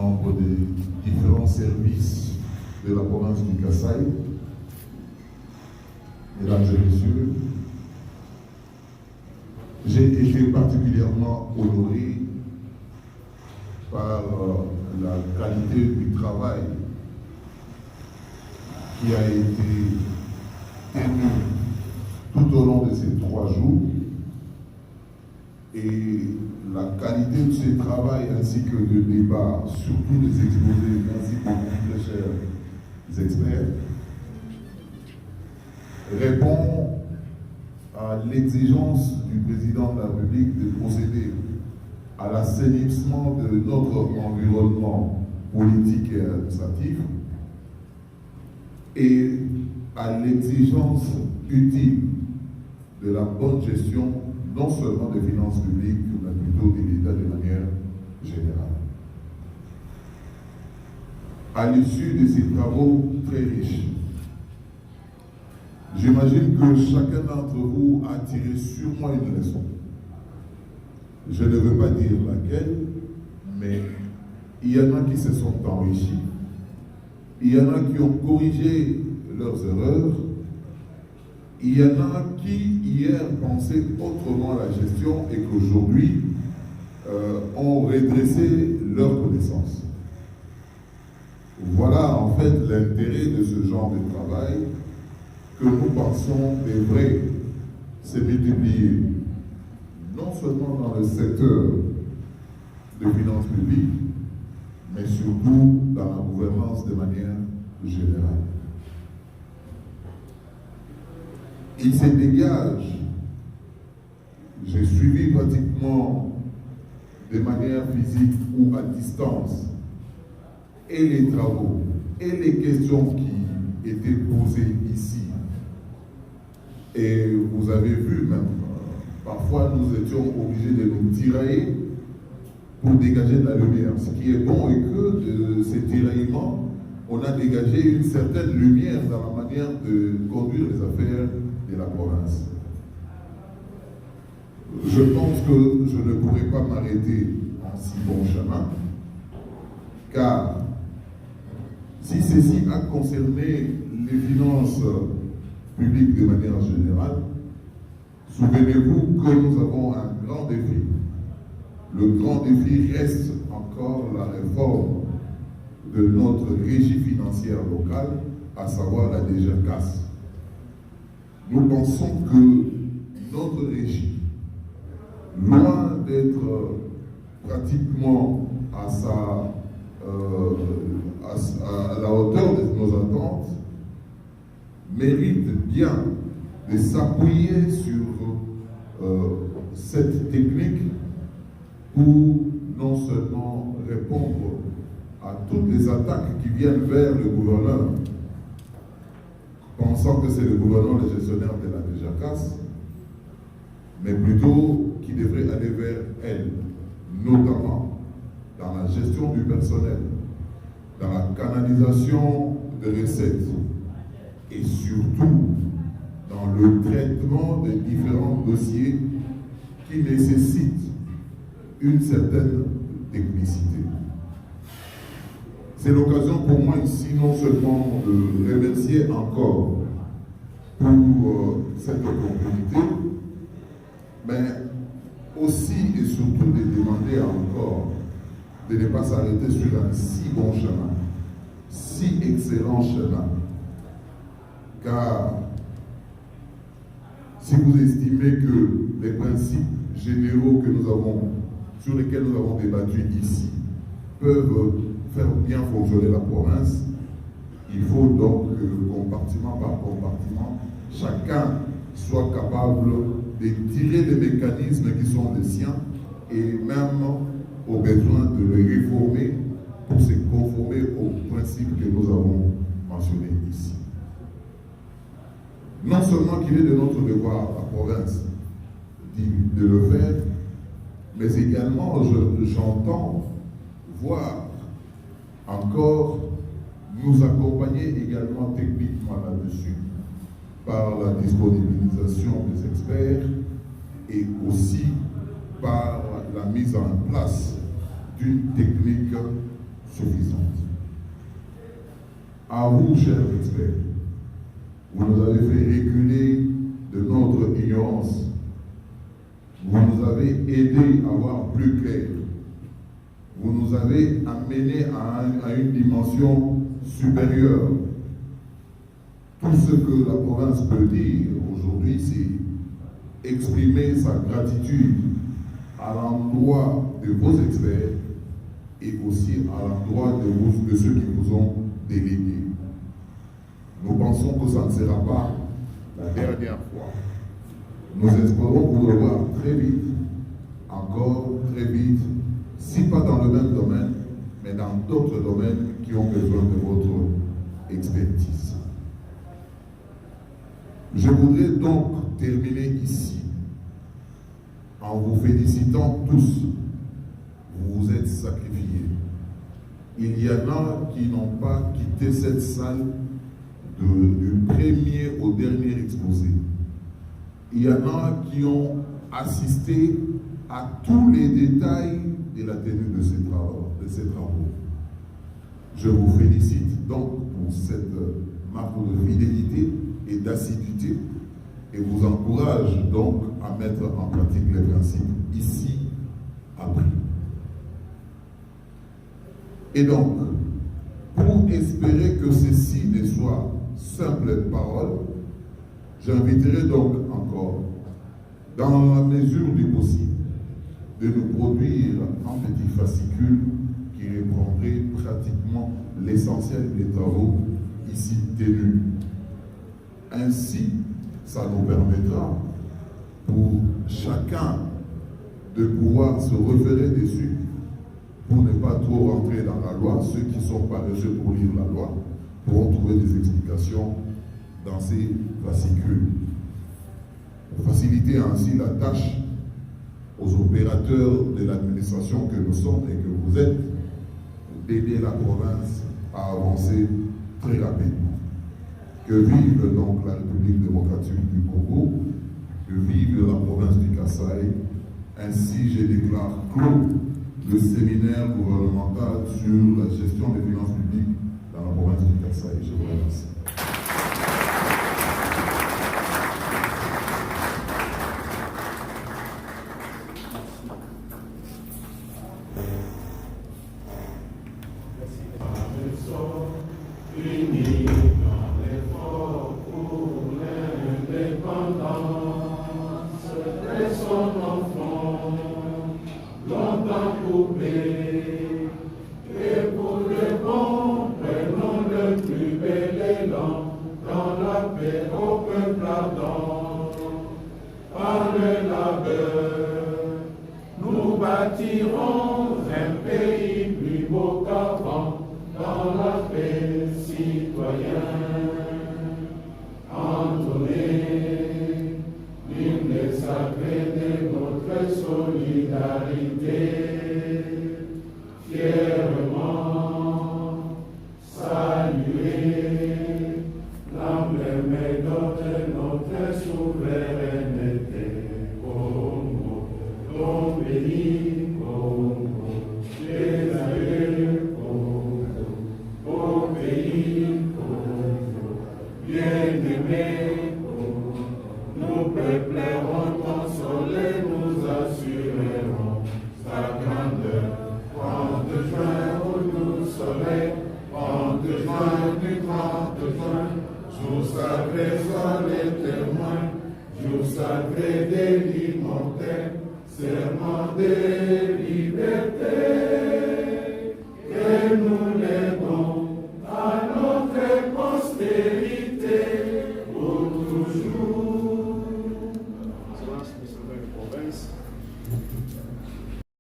membres des différents services de la province du Kasaï, mesdames et messieurs, j'ai été particulièrement honoré par la qualité du travail qui a été tenu tout au long de ces 3 jours et la qualité de ce travail ainsi que de débat, surtout des exposés, merci beaucoup très chers experts, répond à l'exigence du président de la République de procéder à l'assainissement de notre environnement politique et administratif et à l'exigence utile de la bonne gestion non seulement des finances publiques, mais plutôt de l'État de manière générale. À l'issue de ces travaux très riches, j'imagine que chacun d'entre vous a tiré sûrement une leçon. Je ne veux pas dire laquelle, mais il y en a qui se sont enrichis, il y en a qui ont corrigé leurs erreurs, il y en a qui hier pensaient autrement à la gestion et qu'aujourd'hui ont redressé leurs connaissances. Voilà en fait l'intérêt de ce genre de travail que nous pensons devrait se multiplier, non seulement dans le secteur de finances publiques, mais surtout dans la gouvernance de manière générale. Il se dégage, j'ai suivi pratiquement de manière physique ou à distance, et les travaux, et les questions qui étaient posées ici. Et vous avez vu même, parfois nous étions obligés de nous tirailler pour dégager de la lumière. Ce qui est bon est que de ces tiraillements, on a dégagé une certaine lumière dans la manière de conduire les affaires de la province. Je pense que je ne pourrai pas m'arrêter en si bon chemin, car si ceci a concerné les finances publiques de manière générale, souvenez-vous que nous avons un grand défi. Le grand défi reste encore la réforme de notre régie financière locale, à savoir la DGCAS. Nous pensons que notre régie, loin d'être pratiquement à la hauteur de nos attentes, mérite bien de s'appuyer sur cette technique pour non seulement répondre à toutes les attaques qui viennent vers le gouverneur, pensant que c'est le gouverneur le gestionnaire de la DGCAS, mais plutôt qui devrait aller vers elle, notamment dans la gestion du personnel, dans la canalisation de recettes et surtout dans le traitement des différents dossiers qui nécessitent une certaine technicité. C'est l'occasion pour moi ici non seulement de remercier encore pour cette opportunité, mais aussi et surtout de demander encore de ne pas s'arrêter sur un si bon chemin, si excellent chemin. Car si vous estimez que les principes généraux que nous avons, sur lesquels nous avons débattu ici, peuvent faire bien fonctionner la province, il faut donc que compartiment par compartiment, chacun soit capable de tirer les mécanismes qui sont les siens et même au besoin de les réformer pour se conformer aux principes que nous avons mentionnés ici. Non seulement qu'il est de notre devoir, la province, de le faire, mais également j'entends voir encore nous accompagner également techniquement là-dessus par la disponibilisation des experts et aussi par la mise en place d'une technique suffisante. À vous, chers experts, vous nous avez fait reculer de notre ignorance. Vous nous avez aidés à voir plus clair. Vous nous avez amenés à une dimension supérieure. Tout ce que la province peut dire aujourd'hui, c'est exprimer sa gratitude à l'endroit de vos experts et aussi à l'endroit de ceux qui vous ont délégués. Nous pensons que ça ne sera pas la dernière fois. Nous espérons vous revoir très vite, encore très vite, si pas dans le même domaine, mais dans d'autres domaines qui ont besoin de votre expertise. Je voudrais donc terminer ici en vous félicitant tous. Vous vous êtes sacrifiés. Il y en a qui n'ont pas quitté cette salle du premier au dernier exposé. Il y en a qui ont assisté à tous les détails de la tenue de ces travaux. Je vous félicite donc pour cette marque de fidélité et d'assiduité et vous encourage donc à mettre en pratique les principes ici appris. Et donc, pour espérer que ceci ne soit simple parole, j'inviterai donc encore, dans la mesure du possible, de nous produire un petit fascicule qui reprendrait pratiquement l'essentiel des travaux ici tenus. Ainsi, ça nous permettra pour chacun de pouvoir se référer dessus pour ne pas trop rentrer dans la loi. Ceux qui sont paresseux pour lire la loi pourront trouver des explications dans ces fascicules. Pour faciliter ainsi la tâche aux opérateurs de l'administration que nous sommes et que vous êtes, d'aider la province à avancer très rapidement. Que vive donc la République démocratique du Congo, que vive la province du Kasaï. Ainsi, je déclare clos le séminaire gouvernemental sur la gestion des finances publiques dans la province du Kasaï. Je vous remercie. Serment de liberté.